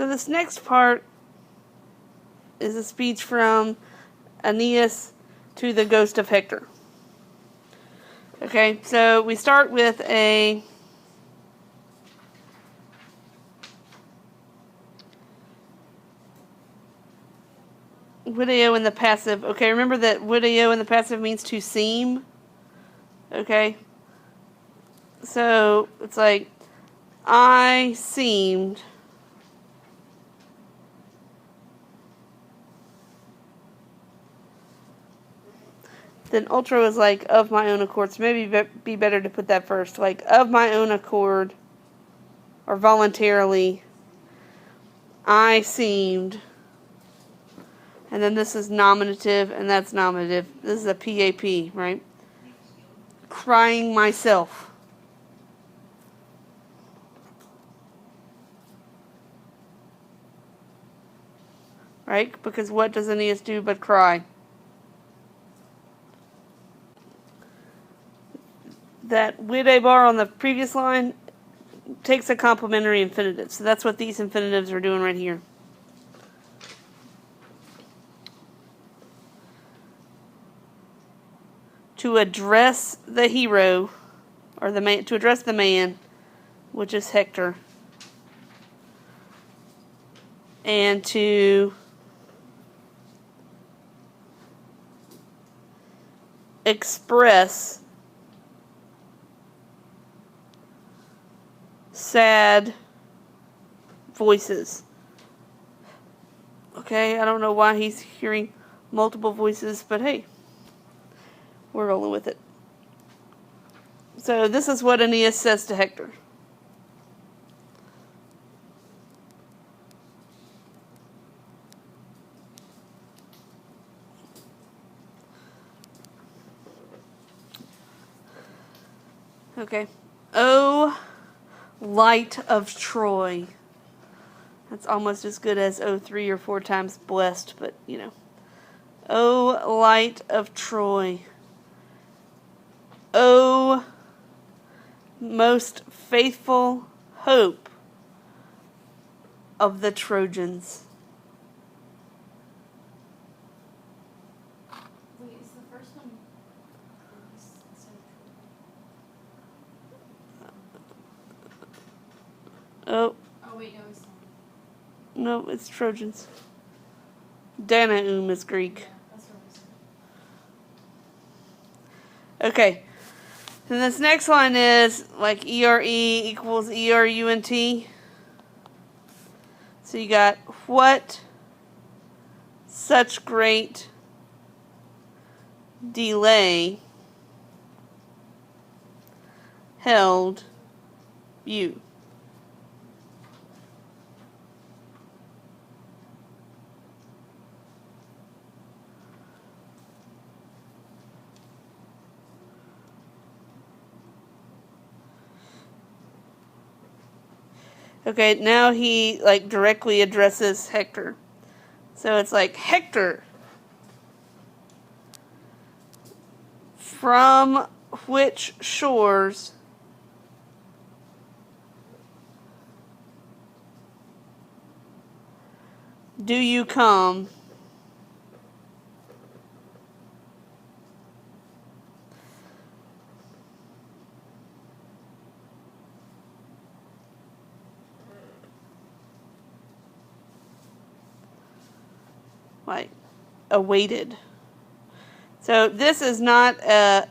So this next part is a speech from Aeneas to the ghost of Hector. Okay, so we start with a video in the passive. Okay, remember that video in the passive means to seem. Okay, so it's like, I seemed then ultra is like, of my own accord. So maybe be better to put that first. Like, of my own accord, or voluntarily, I seemed. And then this is nominative, and that's nominative. This is a PAP, right? Crying myself. Right? Because what does Aeneas do but cry? That vide bar on the previous line takes a complementary infinitive. So that's what these infinitives are doing right here. To address the hero, or the man, to address the man, which is Hector, and to express sad voices. Okay, I don't know why he's hearing multiple voices, but hey, we're rolling with it. So this is what Aeneas says to Hector. Okay. O light of Troy. That's almost as good as O 3 or 4 times blessed, but you know. O light of Troy. O most faithful hope of the Trojans. Wait, is the first one Oh. Oh wait, no, it's not. No, it's Trojans. Danaum is Greek. Yeah, that's what I said. Okay. And this next line is like ERE equals ERUNT. So you got, what such great delay held you. Okay, now he like directly addresses Hector. So it's like, Hector, from which shores do you come? Like, awaited. So this is not a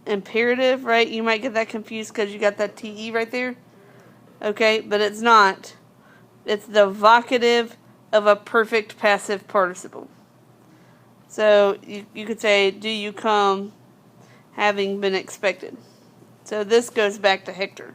imperative, right? You might get that confused because you got that TE right there. Okay, but it's not. It's the vocative of a perfect passive participle. So you could say, do you come having been expected? So this goes back to Hector.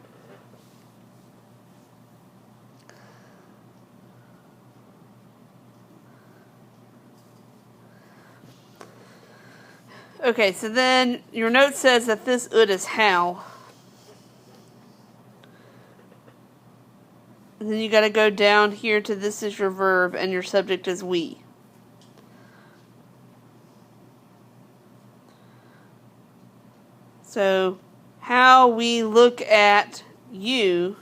Okay, so then your note says that this ud is how. And then you got to go down here to this is your verb and your subject is we. So how we look at you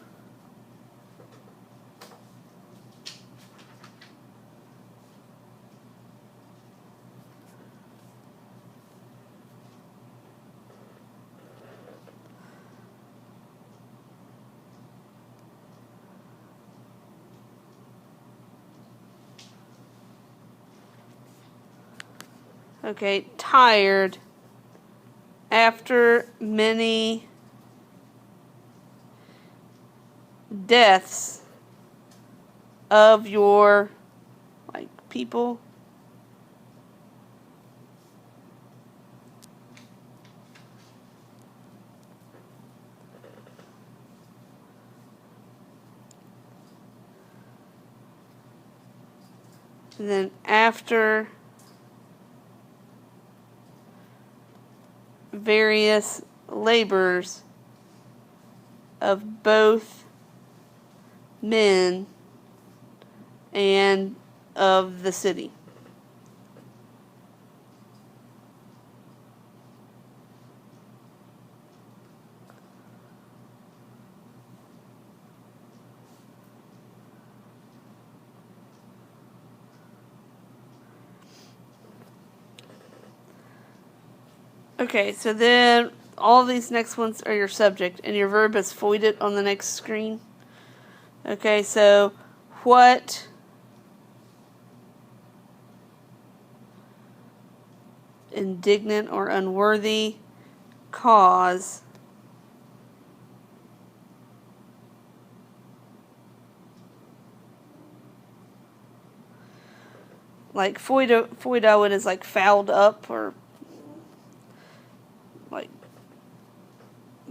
Okay, tired after many deaths of your, like, people. And then after various labors of both men and of the city. Okay, so then all these next ones are your subject, and your verb is foided on the next screen. Okay, so what indignant or unworthy cause like foidoed is like fouled up or like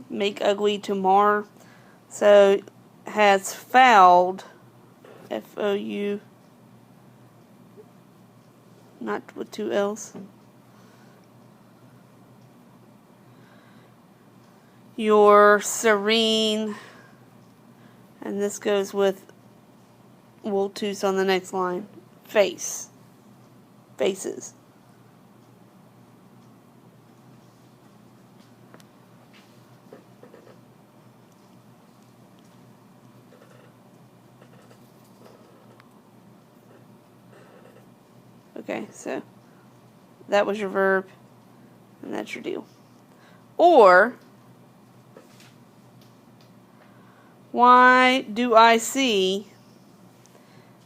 make ugly to mar. So has fouled, F-O-U, not with two L's, your serene, and this goes with Woltus on the next line, faces. Okay, so that was your verb, and that's your deal. Or, why do I see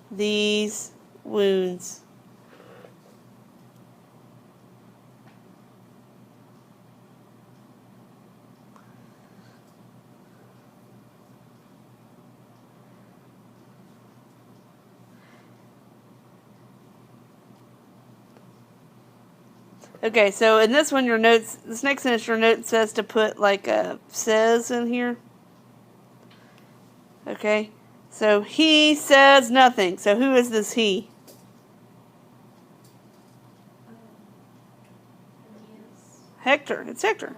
these wounds? Okay, so in this one, this next sentence, your note says to put like a says in here. Okay, so he says nothing. So who is this he? Hector. It's Hector.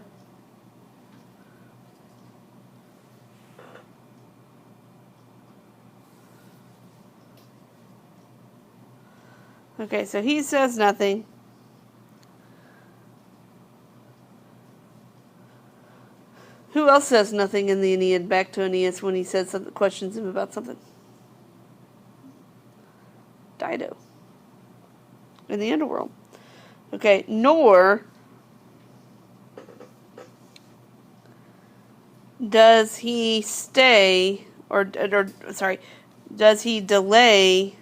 Okay, so he says nothing. Who else says nothing in the Aeneid back to Aeneas when he says something, questions him about something? Dido. In the underworld. Okay, nor does he stay, does he delay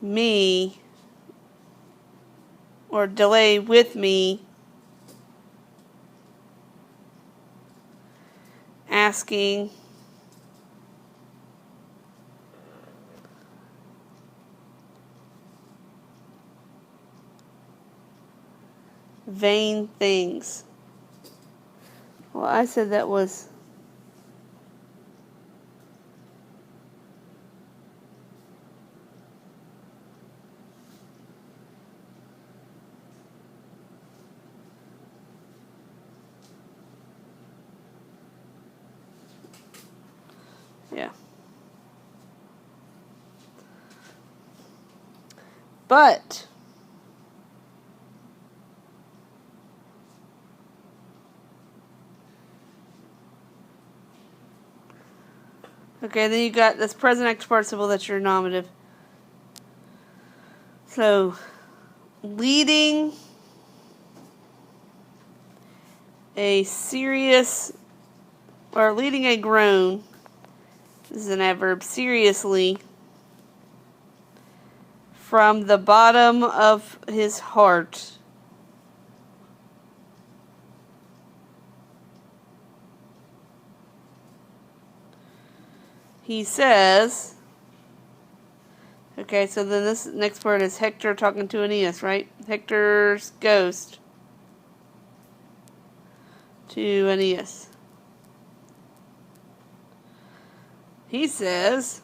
me, or delay with me asking vain things. Well, I said that was yeah. But okay, then you got this present active participle, that's your nominative. So, leading a serious, or leading a groan, this is an adverb, seriously from the bottom of his heart. He says, okay, so then this next part is Hector talking to Aeneas, right? Hector's ghost to Aeneas. He says,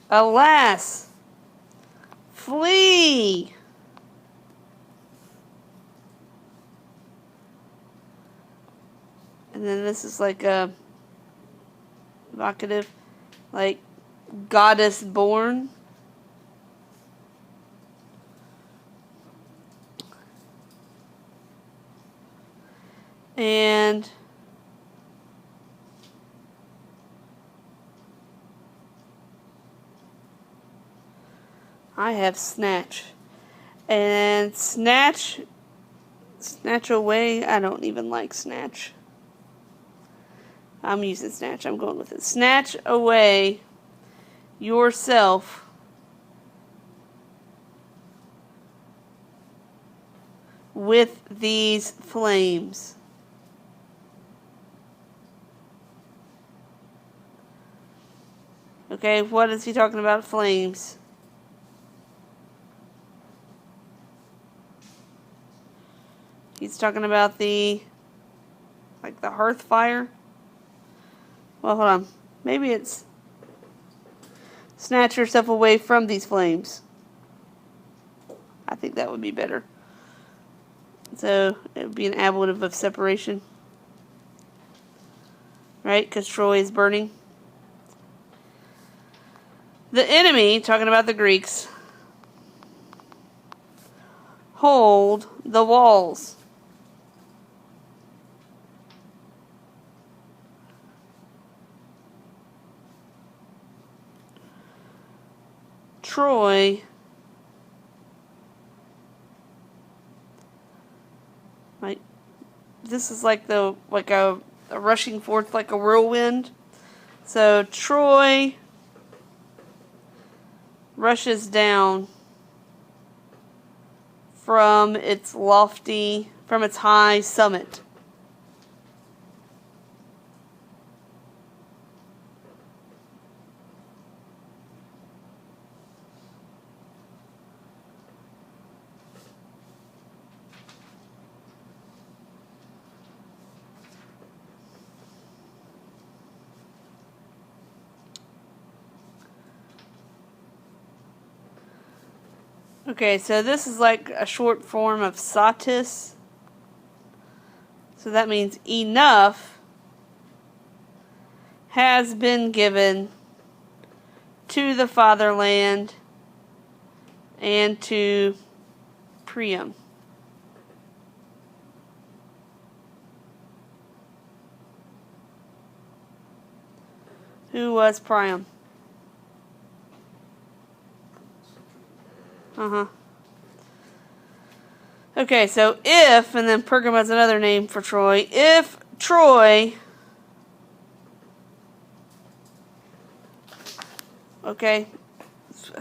alas, flee! And then this is like a evocative, like goddess born. And I have snatch. And snatch away. I don't even like snatch. I'm using snatch. I'm going with it. Snatch away yourself with these flames. Okay, what is he talking about? Flames. He's talking about the hearth fire. Well, hold on. Maybe it's snatch yourself away from these flames. I think that would be better. So it would be an ablative of separation. Right? Because Troy is burning. The enemy, talking about the Greeks, hold the walls. Troy this is like a rushing forth like a whirlwind. So Troy rushes down from its high summit. Okay, so this is like a short form of satis. So that means enough has been given to the fatherland and to Priam. Who was Priam? Okay, so if, and then Pergam is another name for Troy. If Troy, okay,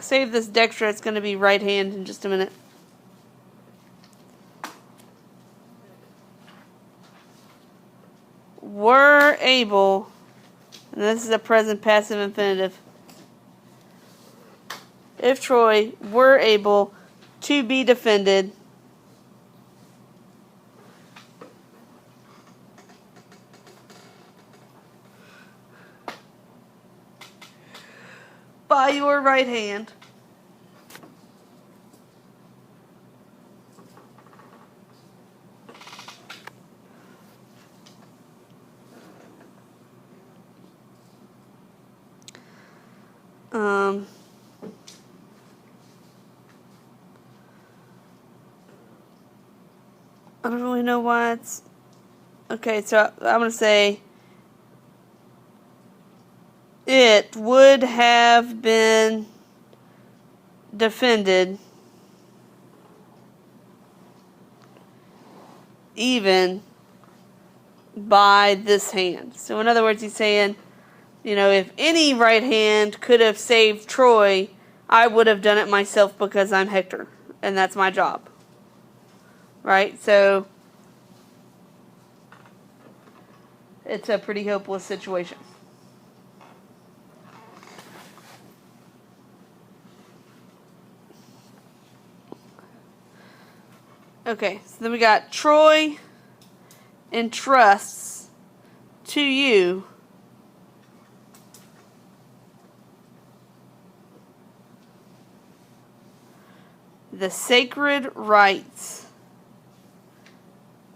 save this dextra, it's going to be right hand in just a minute. Were able, and this is a present passive infinitive. If Troy were able to be defended by your right hand, I don't really know why it's... Okay, so I'm going to say it would have been defended even by this hand. So in other words, he's saying if any right hand could have saved Troy, I would have done it myself because I'm Hector, and that's my job. Right? So, it's a pretty hopeless situation. Okay, so then we got Troy entrusts to you the sacred rites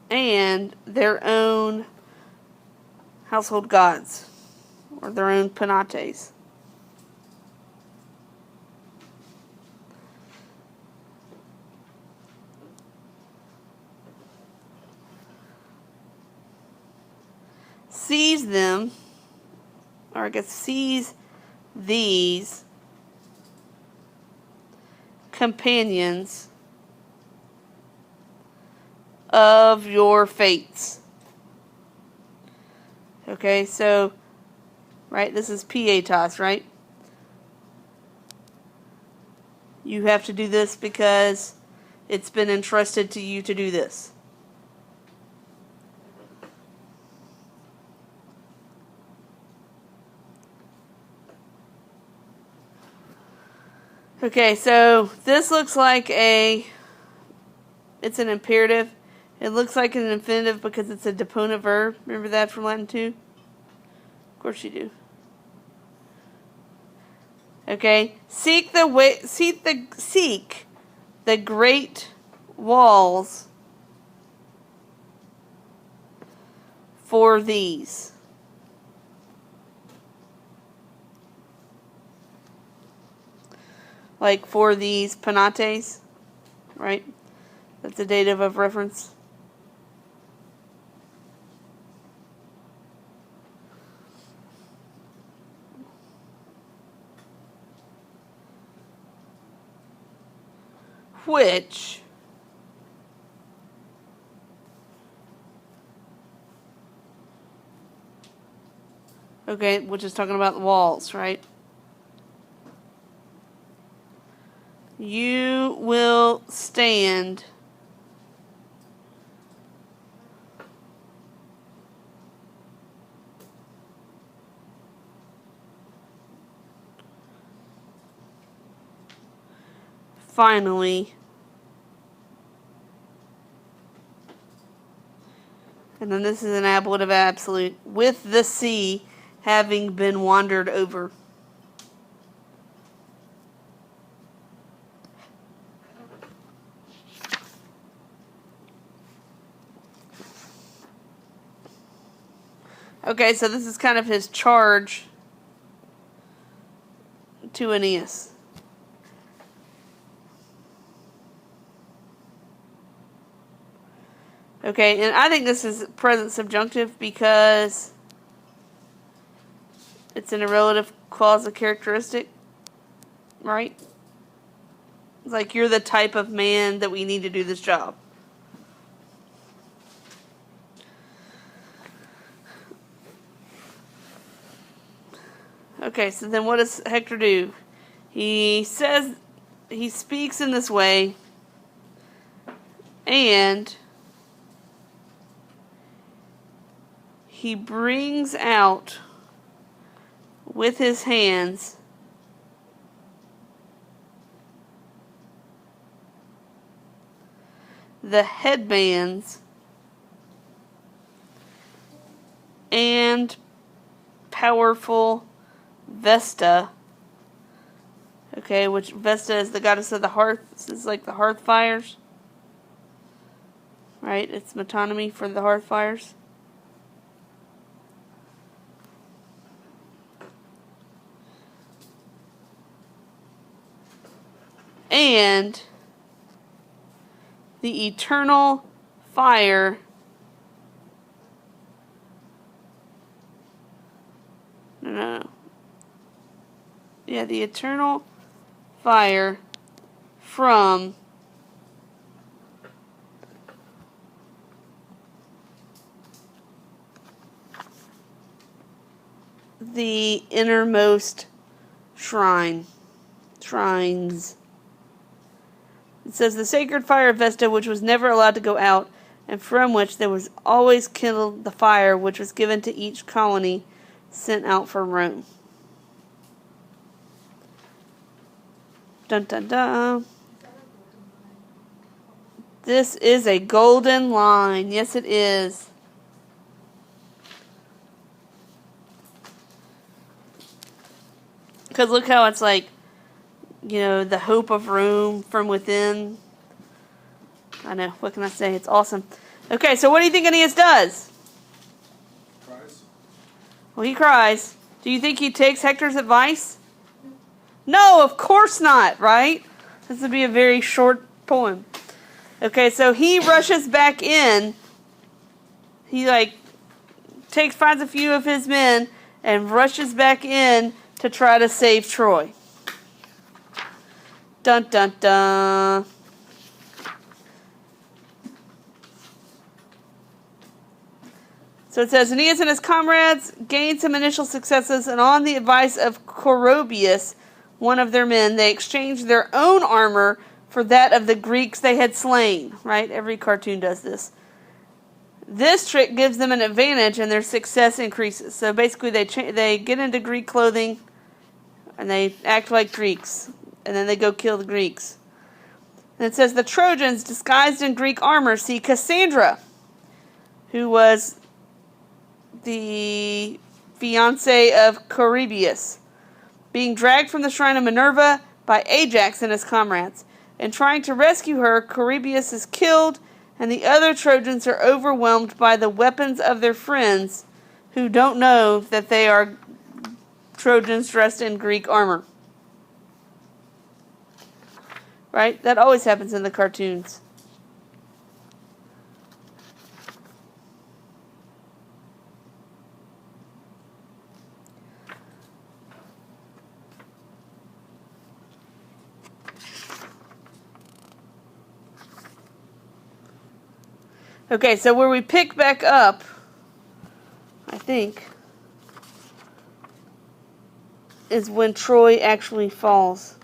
and their own household gods, or their own penates. Seize them, or I guess seize these companions of your fates. Okay, so, right, this is pietas, right? You have to do this because it's been entrusted to you to do this. Okay, so this looks like it's an imperative. It looks like an infinitive because it's a deponent verb. Remember that from Latin 2? Of course you do. Okay, seek the great walls for these. Like for these penates, right? That's a dative of reference. Which is talking about the walls, right? You will stand finally, and then this is an ablative absolute, with the sea having been wandered over. Okay, so this is kind of his charge to Aeneas. Okay, and I think this is present subjunctive because it's in a relative clause of characteristic, right? It's like, you're the type of man that we need to do this job. Okay, so then what does Hector do? He speaks in this way, and he brings out with his hands the headbands and powerful Vesta. Okay, which Vesta is the goddess of the hearth. This is like the hearth fires. Right? It's metonymy for the hearth fires. And the eternal fire no. Yeah, the eternal fire from the innermost shrines. It says the sacred fire of Vesta, which was never allowed to go out, and from which there was always kindled the fire which was given to each colony sent out for Rome. Dun dun dun. This is a golden line. Yes, it is. Because look how it's like, the hope of Rome from within. I know. What can I say? It's awesome. Okay, so what do you think Aeneas does? Cries. Well, he cries. Do you think he takes Hector's advice? No, of course not, right? This would be a very short poem. Okay, so he rushes back in. He, finds a few of his men and rushes back in to try to save Troy. Dun, dun, dun. So it says, Aeneas and his comrades gained some initial successes, and on the advice of Corobius, one of their men, they exchanged their own armor for that of the Greeks they had slain. Right? Every cartoon does this. This trick gives them an advantage, and their success increases. So basically, they get into Greek clothing, and they act like Greeks, and then they go kill the Greeks. And it says, the Trojans, disguised in Greek armor, see Cassandra, who was the fiancée of Corobius, being dragged from the shrine of Minerva by Ajax and his comrades. In trying to rescue her, Corobius is killed, and the other Trojans are overwhelmed by the weapons of their friends, who don't know that they are Trojans dressed in Greek armor. Right? That always happens in the cartoons. Okay, so where we pick back up, I think, is when Troy actually falls.